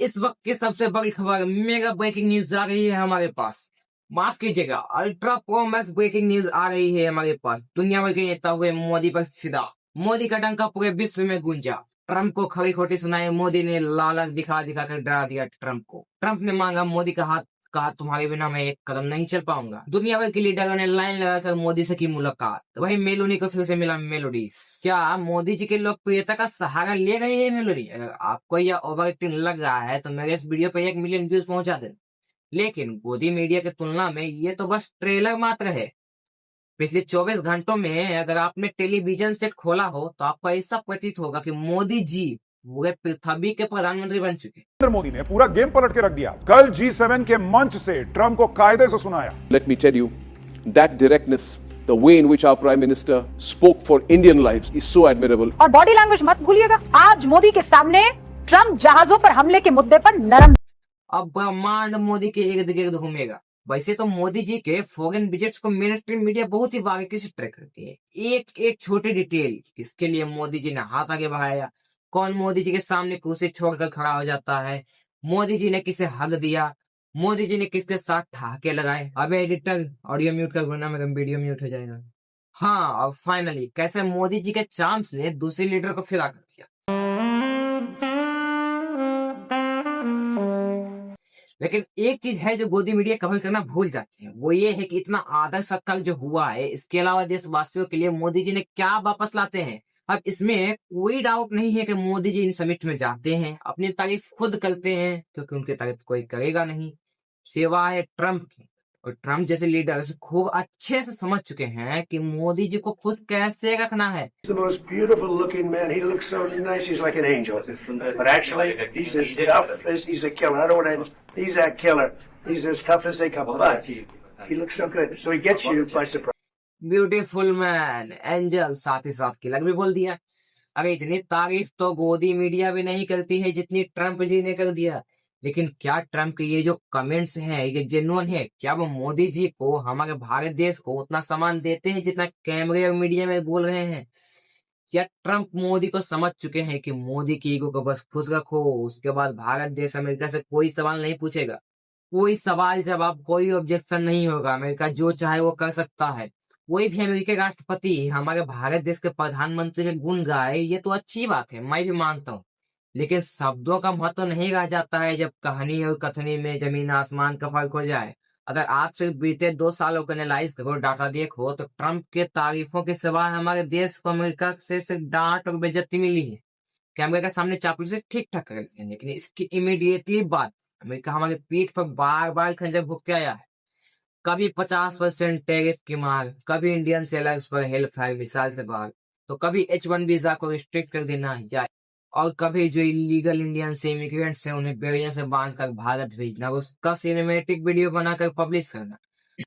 इस वक्त की सबसे बड़ी खबर, मेगा ब्रेकिंग न्यूज आ रही है हमारे पास। माफ कीजिएगा, ultra pro max breaking news आ रही है हमारे पास। दुनिया भर के नेता हुए मोदी पर फिदा। मोदी का डंका पूरे विश्व में गूंजा। ट्रंप को खरी खोटी सुनाए मोदी ने, लालच दिखा दिखा कर डरा दिया ट्रंप को। ट्रंप ने मांगा मोदी का हाथ, कहा तुम्हारे बिना मैं एक कदम नहीं चल पाऊंगा। दुनिया भर के लीडरों ने लाइन लगाकर मोदी से की मुलाकात। वही मेलोनी को फिर से मिला मेलोडी। क्या मोदी जी की लोकप्रियता का सहारा ले रही है मेलोडी? अगर आपको यह ओवर एक्टिंग लग रहा है तो मेरे इस वीडियो पर 1 मिलियन व्यूज पहुंचा दें। लेकिन गोदी मीडिया की तुलना में ये तो बस ट्रेलर मात्र है। पिछले 24 घंटों में अगर आपने टेलीविजन सेट खोला हो तो आपको ऐसा प्रतीत होगा कि मोदी जी पूरे पृथ्वी के प्रधानमंत्री बन चुके। नरेंद्र मोदी ने पूरा गेम पलट के रख दिया। कल G7 के मंच से ट्रंप को कायदे से सुनाया। Let me tell you, that directness, the way in which our Prime Minister spoke for Indian lives is so admirable. और बॉडी लैंग्वेज मत भूलिएगा। आज मोदी के सामने ट्रंप जहाजों पर हमले के मुद्दे पर नरम। अब ब्रह्मांड मोदी के इर्द गिर्द घूमेगा। वैसे तो मोदी जी के फॉरेन विजिट्स को मेन स्ट्रीम मीडिया बहुत ही बारीकी से ट्रैक करती है। एक एक छोटी डिटेल, किसके लिए मोदी जी ने हाथ आगे बढ़ाया, कौन मोदी जी के सामने कुर्सी छोड़कर खड़ा हो जाता है, मोदी जी ने किसे हक दिया, मोदी जी ने किसके साथ ठहाके लगाए। अबे एडिटर, ऑडियो म्यूट कर, वरना मेरा वीडियो म्यूट हो जाएगा। हाँ, और फाइनली कैसे मोदी जी के चार्म्स ने दूसरे लीडर को फिदा कर दिया। लेकिन एक चीज है जो गोदी मीडिया कवर करना भूल जाते हैं, वो ये है कि इतना आदर सत्कार जो हुआ है, इसके अलावा देशवासियों के लिए मोदी जी ने क्या वापस लाते हैं। अब इसमें कोई डाउट नहीं है कि मोदी जी इन समिट में जाते हैं, अपनी तारीफ खुद करते हैं, क्योंकि उनकी तारीफ कोई करेगा नहीं, सिवाय ट्रंप की। और ट्रंप जैसे लीडर खूब अच्छे से समझ चुके हैं कि मोदी जी को खुश कैसे रखना है। The most beautiful looking man. He looks so nice. He's like an angel. But actually, he's as tough as he's a killer. I don't want to. He's that killer. He's as tough as they come. But he looks so good. So he gets you by surprise. Beautiful man, angel, साथ ही साथ killer भी बोल दिया। अरे इतनी तारीफ तो गोदी मीडिया भी नहीं करती है जितनी ट्रंप जी ने कर दिया। लेकिन क्या ट्रंप के ये जो कमेंट्स हैं ये जेन्युइन है? क्या वो मोदी जी को, हमारे भारत देश को उतना सम्मान देते हैं जितना कैमरे और मीडिया में बोल रहे हैं? क्या ट्रंप मोदी को समझ चुके हैं कि मोदी की ईगो को बस खुश रखो, उसके बाद भारत देश अमेरिका से कोई सवाल नहीं पूछेगा, कोई सवाल जवाब, कोई ऑब्जेक्शन नहीं होगा, अमेरिका जो चाहे वो कर सकता है। कोई भी अमेरिकी राष्ट्रपति हमारे भारत देश के प्रधानमंत्री के गुण गाए, ये तो अच्छी बात है, मैं भी मानता हूँ। लेकिन शब्दों का महत्व नहीं रह जाता है जब कहानी और कथनी में जमीन आसमान का फर्क हो जाए। अगर आप सिर्फ बीते 2 सालों को एनालाइज करो, डाटा देखो, तो ट्रंप के तारीफों के सिवाय हमारे देश को अमेरिका से सिर्फ डांट और बेइज्जती मिली है। कैमरे के सामने चापलूसी ठीक ठाक कर लेते हैं, लेकिन इसकी इमीडिएटली बाद अमेरिका हमारे पीठ पर बार बार खंजर भुगते आया है। कभी 50% टैरिफ की मार, कभी इंडियन सेलर्स पर हेलफायर मिसाइल से बाहर, तो कभी H1 वीजा को रिस्ट्रिक्ट कर देना, या और कभी जो इलीगल इंडियन से इमिग्रेंट्स हैं उन्हें बेड़ियों से बांधकर भारत भेजना, उसका सिनेमैटिक वीडियो बनाकर पब्लिश करना।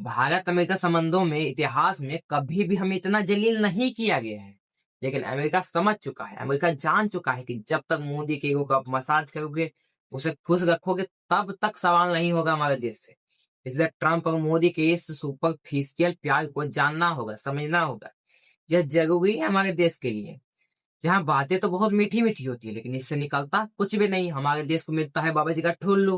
भारत अमेरिका संबंधों में इतिहास में कभी भी हमें इतना जलील नहीं किया गया है। लेकिन अमेरिका समझ चुका है, अमेरिका जान चुका है कि जब तक मोदी के ईगो का आप मसाज करोगे, उसे खुश रखोगे, तब तक सवाल नहीं होगा हमारे देश से। इसलिए ट्रंप और मोदी के इस सुपरफिशियल प्यार को जानना होगा, समझना होगा। यह जरूरी है हमारे देश के लिए, जहाँ बातें तो बहुत मीठी मीठी होती है लेकिन इससे निकलता कुछ भी नहीं। हमारे देश को मिलता है बाबा जी का ठुल्लू।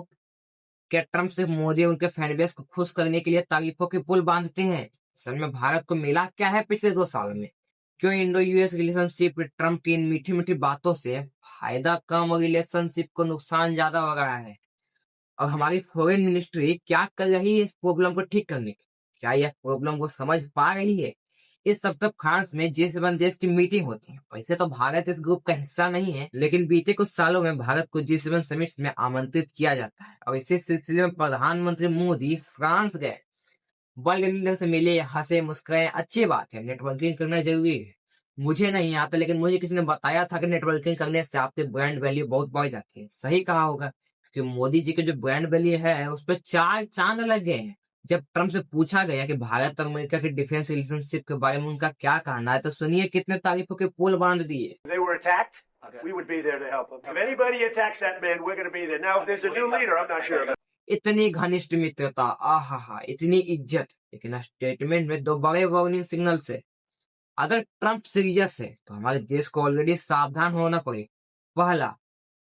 क्या ट्रंप सिर्फ मोदी और उनके फैन बेस को खुश करने के लिए तारीफों के पुल बांधते हैं? असल में भारत को मिला क्या है पिछले 2 साल में? क्यों इंडो यूएस रिलेशनशिप ट्रंप की इन मीठी मीठी बातों से फायदा कम और रिलेशनशिप को नुकसान ज्यादा हो रहा है? और हमारी फॉरेन मिनिस्ट्री क्या कर रही है इस प्रॉब्लम को ठीक करने की? क्या यह प्रॉब्लम को समझ पा रही है? इस सब फ्रांस में G7 देश की मीटिंग होती है। वैसे तो भारत इस ग्रुप का हिस्सा नहीं है, लेकिन बीते कुछ सालों में भारत को G7 समिट्स में आमंत्रित किया जाता है और इसी सिलसिले में प्रधानमंत्री मोदी फ्रांस गए, वर्ल्ड लीडर से मिले, हंसे, मुस्कुराए, अच्छी बात है, नेटवर्किंग करना जरूरी है। मुझे नहीं आता, लेकिन मुझे किसी ने बताया था कि नेटवर्किंग करने से आपकी ब्रांड वैल्यू बहुत बढ़ जाती है। सही कहा होगा, क्योंकि मोदी जी के जो ब्रांड वैल्यू है उस पर 4 चांद लग गए हैं। जब ट्रंप से पूछा गया कि भारत और अमेरिका की डिफेंस रिलेशनशिप के बारे में उनका क्या कहना है, तो सुनिए कितने तारीफों के पुल बांध दिए। They were attacked. We would be there to help them. If anybody attacks that man, we're going to be there. Now, if there's a new leader, I'm not sure about. इतनी घनिष्ठ मित्रता, आहा, इतनी इज्जत, लेकिन स्टेटमेंट में 2 बड़े warning signal से। अगर ट्रंप सीरियस है तो हमारे देश को ऑलरेडी सावधान होना पड़ेगा। पहला,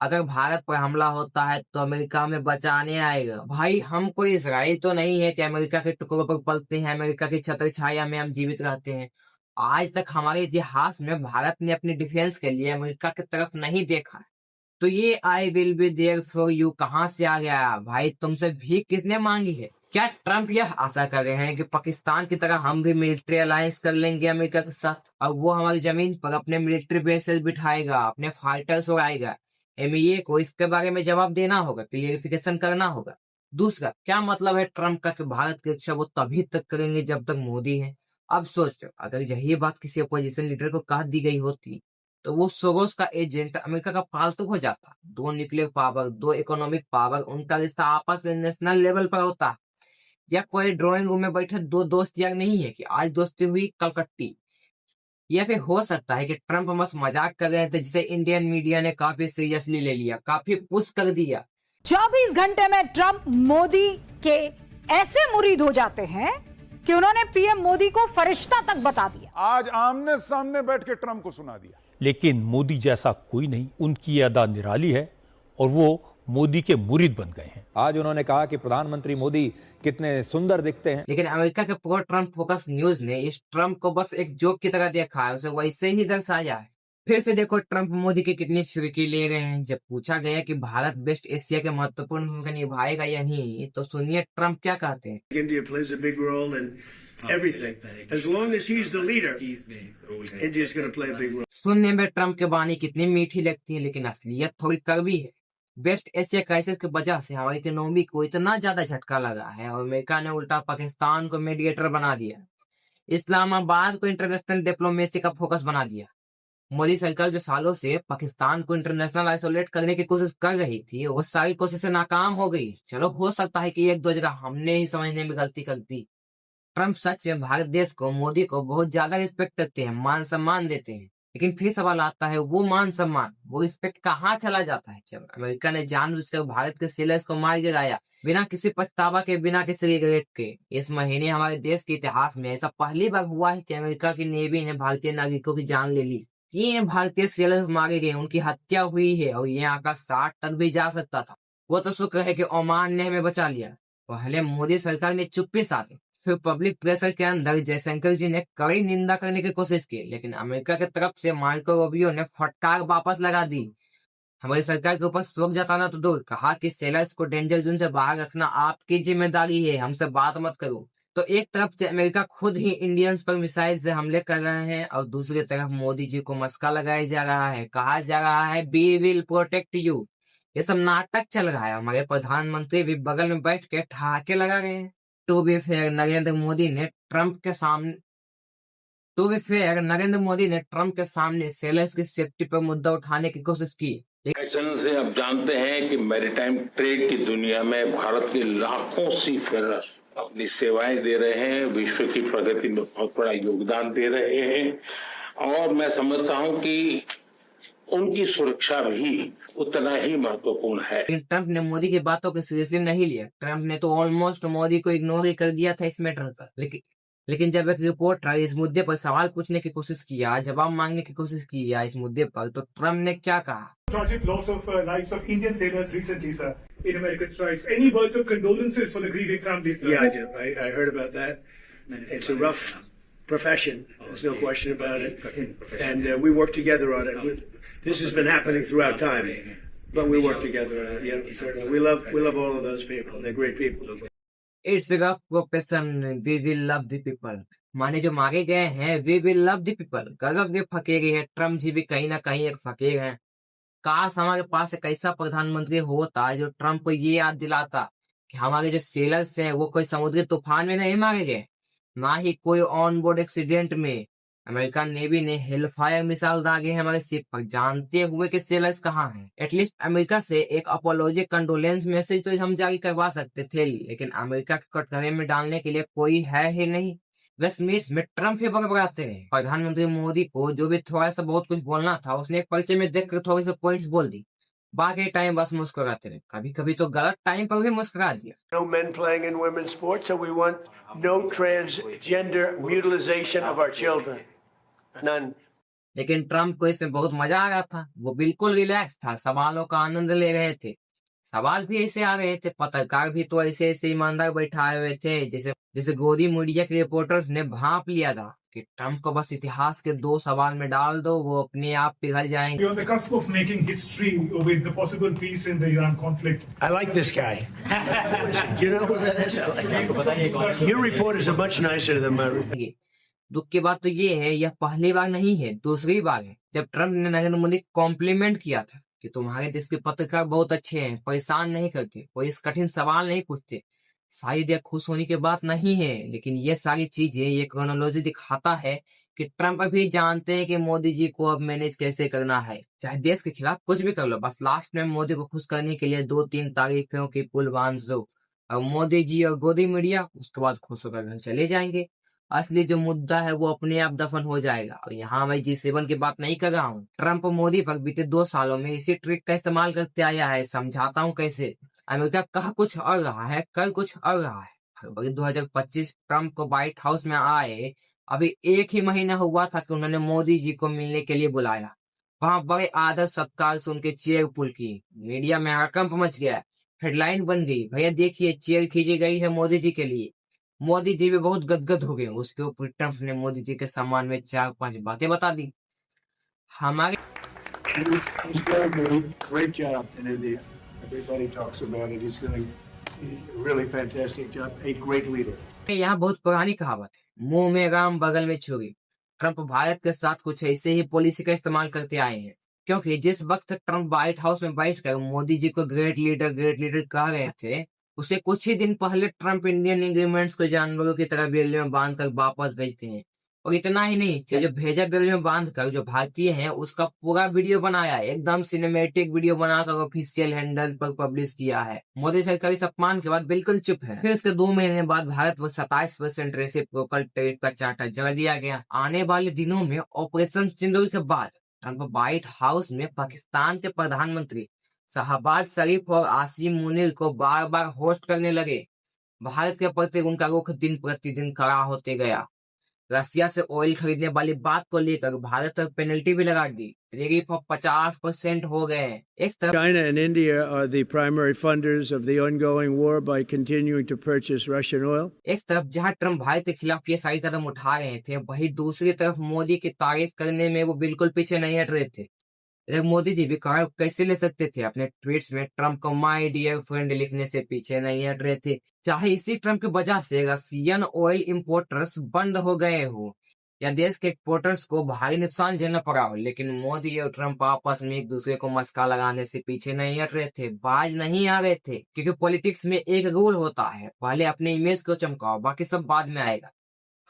अगर भारत पर हमला होता है तो अमेरिका में बचाने आएगा। भाई हम कोई इसराइल तो नहीं है कि अमेरिका के टुकड़ों पर पलते हैं, अमेरिका की छत्र छाया में हम जीवित रहते हैं। आज तक हमारे इतिहास में भारत ने अपनी डिफेंस के लिए अमेरिका की तरफ नहीं देखा है। तो ये I will be there for you कहाँ से आ गया भाई? तुमसे भीख किसने मांगी है? क्या ट्रम्प यह आशा कर रहे हैं कि पाकिस्तान की तरह हम भी मिलिट्री अलायंस कर लेंगे अमेरिका के साथ और वो हमारी जमीन पर अपने मिलिट्री बेसेस बिठाएगा, अपने फाइटर्स उड़ाएगा? एमईए को इसके बारे में जवाब देना होगा, क्लियरिफिकेशन करना होगा। दूसरा, क्या मतलब है ट्रम्प का कि भारत की रक्षा वो तभी तक करेंगे जब तक मोदी है? अब सोचो, अगर यही बात किसी अपोजिशन लीडर को कह दी गई होती तो वो सोरोस का एजेंट अमेरिका का पालतू हो जाता। 2 न्यूक्लियर पावर, 2 इकोनॉमिक पावर, उनका रिश्ता आपस में नेशनल लेवल पर होता। या कोई ड्राइंग रूम में बैठे 2 दोस्त यार नहीं है कि आज दोस्ती हुई कल कट्टी। या फिर हो सकता है कि ट्रम्प बस मजाक कर रहे थे जिसे इंडियन मीडिया ने काफी सीरियसली ले लिया, काफी पुश कर दिया। 24 घंटे में ट्रंप मोदी के ऐसे मुरीद हो जाते हैं कि उन्होंने पीएम मोदी को फरिश्ता तक बता दिया। आज आमने सामने बैठ के ट्रम्प को सुना दिया। लेकिन मोदी जैसा कोई नहीं, उनकी अदा निराली है और वो मोदी के मुरीद बन गए हैं। आज उन्होंने कहा कि प्रधानमंत्री मोदी कितने सुंदर दिखते हैं। लेकिन अमेरिका के प्रो ट्रम्प फोकस न्यूज ने इस ट्रम्प को बस एक जोक की तरह देखा है, उसे वैसे ही दर्शाया है। फिर से देखो ट्रम्प मोदी की कितनी फिरकी ले रहे हैं। जब पूछा गया कि भारत वेस्ट एशिया के महत्वपूर्ण भूमिका निभाएगा या नहीं, तो सुनिए ट्रम्प क्या कहते हैं। India plays a big role in everything. As long as he's the leader, India's going to play a big role. सुनने में ट्रम्प की वाणी कितनी मीठी लगती है, लेकिन असलियत थोड़ी कड़वी है। वेस्ट एशिया क्राइसिस की वजह से हमारी इकोनॉमी को इतना ज्यादा झटका लगा है और अमेरिका ने उल्टा पाकिस्तान को मीडिएटर बना दिया, इस्लामाबाद को इंटरनेशनल डिप्लोमेसी का फोकस बना दिया। मोदी सरकार जो सालों से पाकिस्तान को इंटरनेशनल आइसोलेट करने की कोशिश कर रही थी, वो सारी कोशिशें नाकाम हो गई। चलो हो सकता है कि 1-2 जगह हमने ही समझने में गलती कर दी। ट्रम्प सच में भारत देश को, मोदी को बहुत ज्यादा रिस्पेक्ट करते हैं, मान सम्मान देते हैं। लेकिन फिर सवाल आता है, वो मान सम्मान, वो रिस्पेक्ट कहाँ चला जाता है जब अमेरिका ने जानबूझकर भारत के सेलर्स को मार गिराया बिना किसी पछतावा के, बिना किसी रिग्रेट के। इस महीने हमारे देश के इतिहास में ऐसा पहली बार हुआ है कि अमेरिका की नेवी ने भारतीय नागरिकों की जान ले ली। 3 भारतीय सेलर्स मारे गए, उनकी हत्या हुई है और ये आंकड़ा 60 तक भी जा सकता था। वो तो शुक्र है कि ओमान ने हमें बचा लिया। पहले मोदी सरकार ने चुप्पी साधी, फिर पब्लिक प्रेशर के अंदर जयशंकर जी ने कड़ी निंदा करने की कोशिश की, लेकिन अमेरिका की तरफ से मार्को रूबियो ने फटकार वापस लगा दी। हमारी सरकार के ऊपर शोक जताना तो दूर, कहा कि सेलर्स को डेंजर जोन से बाहर रखना आपकी जिम्मेदारी है, हमसे बात मत करो। तो एक तरफ से अमेरिका खुद ही इंडियंस पर मिसाइल से हमले कर रहे हैं और दूसरी तरफ मोदी जी को मस्का लगाया जा रहा है, कहा जा रहा है वी विल प्रोटेक्ट यू। ये सब नाटक चल रहा है। हमारे प्रधानमंत्री भी बगल में बैठ के ठहाके लगा रहे हैं। To be fair, Narendra Modi ने ट्रम्प के सामने सेलर्स की सेफ्टी पर मुद्दा उठाने की कोशिश की। से आप जानते हैं कि मैरीटाइम ट्रेड की दुनिया में भारत के लाखों सीफेरर अपनी सेवाएं दे रहे हैं, विश्व की प्रगति में बहुत बड़ा योगदान दे रहे हैं और मैं समझता हूं कि उनकी सुरक्षा भी उतना ही महत्वपूर्ण है। ट्रम्प ने मोदी की बातों को सीरियसली नहीं लिया। ट्रम्प ने तो ऑलमोस्ट मोदी को इग्नोर ही कर दिया था इस मैटर पर। लेकिन जब एक रिपोर्टर इस मुद्दे पर सवाल पूछने की कोशिश किया, जवाब मांगने की कोशिश किया इस मुद्दे पर, तो ट्रम्प ने क्या कहा? Tragic loss of lives of Indian sailors recently, sir, in American strikes. Any words of condolences for the grieving families, sir? Yeah, I do. I heard about that. It's a rough profession. There's no question about it. And we work together on it. This has been happening throughout time, but we work together on it. Yeah, certainly. We love all of those people. They're great people. It's a profession. We will love the people. माने जो मारे गए हैं, we will love the people. गजब के फकीर है। Trump जी भी कहीं ना कहीं एक फकीर हैं। काश हमारे पास एक ऐसा प्रधानमंत्री होता जो ट्रम्प को ये याद दिलाता कि हमारे जो सेलर्स हैं वो कोई समुद्री तूफान में नहीं मारे गए, ना ही कोई ऑन बोर्ड एक्सीडेंट में। अमेरिकन नेवी ने हेलफायर मिसाइल दागे हैं हमारे शिप पर, जानते हुए कि सेलर्स कहाँ हैं। एटलीस्ट अमेरिका से एक अपोलॉजी कंडोलेंस मैसेज तो हम जारी करवा सकते थे, लेकिन अमेरिका के कटघरे में डालने के लिए कोई है ही नहीं। वेस्टमिंस्टर में ट्रम्प ही बड़बड़ाते हैं। प्रधानमंत्री मोदी को जो भी थोड़ा सा बहुत कुछ बोलना था उसने एक पर्चे में देखकर थोड़े से पॉइंट्स बोल दी, बाकी टाइम बस मुस्कुराते रहे। कभी कभी तो गलत टाइम पर भी मुस्कुरा दिया। No men playing in women's sports, so we want no transgender mutilization of our children. None. लेकिन ट्रम्प को इसमें बहुत मजा आ रहा था, वो बिल्कुल रिलैक्स था, सवालों का आनंद ले रहे थे। सवाल भी ऐसे आ रहे थे, पत्रकार भी तो ऐसे ऐसे ईमानदार बैठाए हुए थे जैसे जैसे गोदी मीडिया के रिपोर्टर्स ने भांप लिया था कि ट्रम्प को बस इतिहास के 2 सवाल में डाल दो, वो अपने आप पिघल जाएंगे। We're on the cusp of making history with the possible peace in the Iran conflict. I like this guy. Do you know who that is? I like him. Your reporters are much nicer than my reporters. दुख की बात तो ये है, यह पहली बार नहीं है, दूसरी बार है जब ट्रम्प ने नरेंद्र मोदी को कॉम्प्लीमेंट किया था कि तुम्हारे देश के पत्रकार बहुत अच्छे हैं, परेशान नहीं करते, कोई इस कठिन सवाल नहीं पूछते। शायद यह खुश होने की बात नहीं है, लेकिन ये सारी चीजें, ये क्रोनोलॉजी दिखाता है कि ट्रम्प भी जानते हैं कि मोदी जी को अब मैनेज कैसे करना है। चाहे देश के खिलाफ कुछ भी कर लो, बस लास्ट में मोदी को खुश करने के लिए 2-3 तारीफों की पुल बांध दो और मोदी जी और गोदी मीडिया उसके बाद खुश होकर घर चले जाएंगे। असली जो मुद्दा है वो अपने आप दफन हो जाएगा। और यहाँ मैं G7 की बात नहीं कर रहा हूँ। ट्रम्प मोदी पर बीते 2 सालों में इसी ट्रिक का इस्तेमाल करते आया है। समझाता हूँ कैसे। अमेरिका कह कुछ और रहा है, कर कुछ और रहा है। फरवरी 2025 ट्रम्प को व्हाइट हाउस में आए अभी 1 ही महीना हुआ था कि उन्होंने मोदी जी को मिलने के लिए बुलाया। वहां बड़े आदर सत्कार से उनके चेयर पुल की। मीडिया में हड़कंप मच गया, हेडलाइन बन गई, भैया देखिए चेयर खींची गई है मोदी जी के लिए। मोदी जी भी बहुत गदगद हो गए। उसके ऊपर ट्रम्प ने मोदी जी के सम्मान में 4-5 बातें बता दी। हमारे He's going to do a great job in India. Everybody talks about it. He's doing a really fantastic job. A great leader. यहाँ बहुत पुरानी कहावत है, मुंह में राम बगल में छुरी। ट्रम्प भारत के साथ कुछ ऐसे ही पॉलिसी का इस्तेमाल करते आए हैं, क्योंकि जिस वक्त ट्रम्प व्हाइट हाउस में बैठकर मोदी जी को ग्रेट लीडर कह रहे थे, उसे कुछ ही दिन पहले ट्रम्प इंडियन एग्रीमेंट्स को जानवरों की तरह बेल्ले में बांधकर वापस भेजते हैं। और इतना ही नहीं, जो भेजा बेल्ले में बांधकर जो भारतीय हैं उसका पूरा वीडियो बनाया, एकदम सिनेमैटिक वीडियो बनाकर ऑफिशियल हैंडल पर पब्लिश किया है। मोदी सरकार इस अपमान के बाद बिल्कुल चुप है। फिर इसके 2 महीने बाद भारत पर 27% रेसिप्रोकल टैरिफ का चार्टर जड़ दिया गया। आने वाले दिनों में ऑपरेशन सिंदूर के बाद ट्रम्प व्हाइट हाउस में पाकिस्तान के प्रधानमंत्री शहबाज शरीफ और आसिम मुनीर को बार बार होस्ट करने लगे। भारत के प्रति उनका रुख दिन प्रतिदिन कड़ा होते गया। रसिया से ऑयल खरीदने वाली बात को लेकर भारत पर पेनल्टी भी लगा दी। टैरिफ 50% हो गए। एक तरफ China and India are the primary funders of the ongoing war by continuing to purchase Russian oil. एक तरफ जहां ट्रम्प भारत के खिलाफ ये सारी कदम उठा रहे थे, वही दूसरी तरफ मोदी की तारीफ करने में वो बिल्कुल पीछे नहीं हट रहे थे। मोदी जी भी कहा कैसे ले सकते थे, अपने ट्वीट्स में ट्रम्प को माय डियर फ्रेंड लिखने से पीछे नहीं हट रहे थे। चाहे इसी ट्रम्प की वजह से रशियन ऑयल इंपोर्टर्स बंद हो गए हो या देश के एक्सपोर्टर्स को भारी नुकसान झेलना पड़ा हो, लेकिन मोदी और ट्रम्प आपस में एक दूसरे को मस्का लगाने से पीछे नहीं हट रहे थे, बाज नहीं आ रहे थे। क्योंकि पॉलिटिक्स में एक रूल होता है, पहले अपने इमेज को चमकाओ, बाकी सब बाद में आएगा।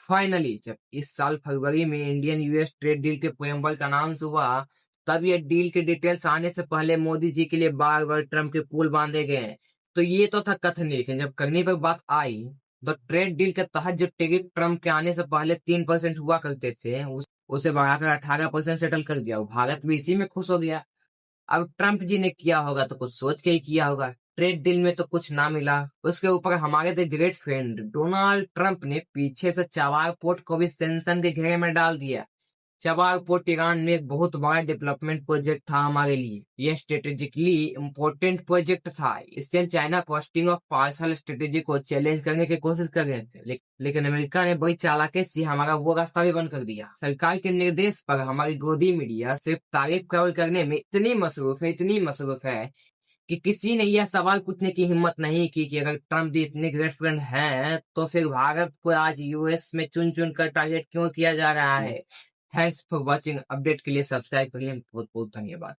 फाइनली जब इस साल फरवरी में इंडियन यूएस ट्रेड डील के प्रेमवर्क का अनाउंस हुआ, तब ये डील के डिटेल्स आने से पहले मोदी जी के लिए बार बार ट्रम्प के पुल बांधे गए। तो ये तो था कथन, लेकिन जब करने पर बात आई तो ट्रेड डील के तहत जो टैरिफ ट्रम्प के आने से पहले 3% हुआ करते थे, उसे बढ़ाकर 18% सेटल कर दिया। भारत भी इसी में खुश हो गया। अब ट्रम्प जी ने किया होगा तो कुछ सोच के ही किया होगा। ट्रेड डील में तो कुछ ना मिला, उसके ऊपर हमारे the great friend Donald Trump ने पीछे से चबार पोर्ट को भी सेंसन के घेरे में डाल दिया। चबार पोर्ट ईरान में एक बहुत बड़ा डेवलपमेंट प्रोजेक्ट था हमारे लिए। यह स्ट्रेटेजिकली इम्पोर्टेंट प्रोजेक्ट था। इससे हम China costing of parcel strategy को चैलेंज करने की कोशिश कर रहे थे, लेकिन अमेरिका ने बड़ी चालाकी से हमारा वो रास्ता भी बंद कर दिया। सरकार के निर्देश पर हमारी गोदी मीडिया सिर्फ तारीफ कवर करने में इतनी मसरूफ है कि किसी ने यह सवाल पूछने की हिम्मत नहीं की कि अगर ट्रम्प जी इतने ग्रेट फ्रेंड हैं तो फिर भारत को आज यूएस में चुन चुन कर टारगेट क्यों किया जा रहा है। Thanks for watching. अपडेट के लिए सब्सक्राइब करिए। बहुत बहुत धन्यवाद।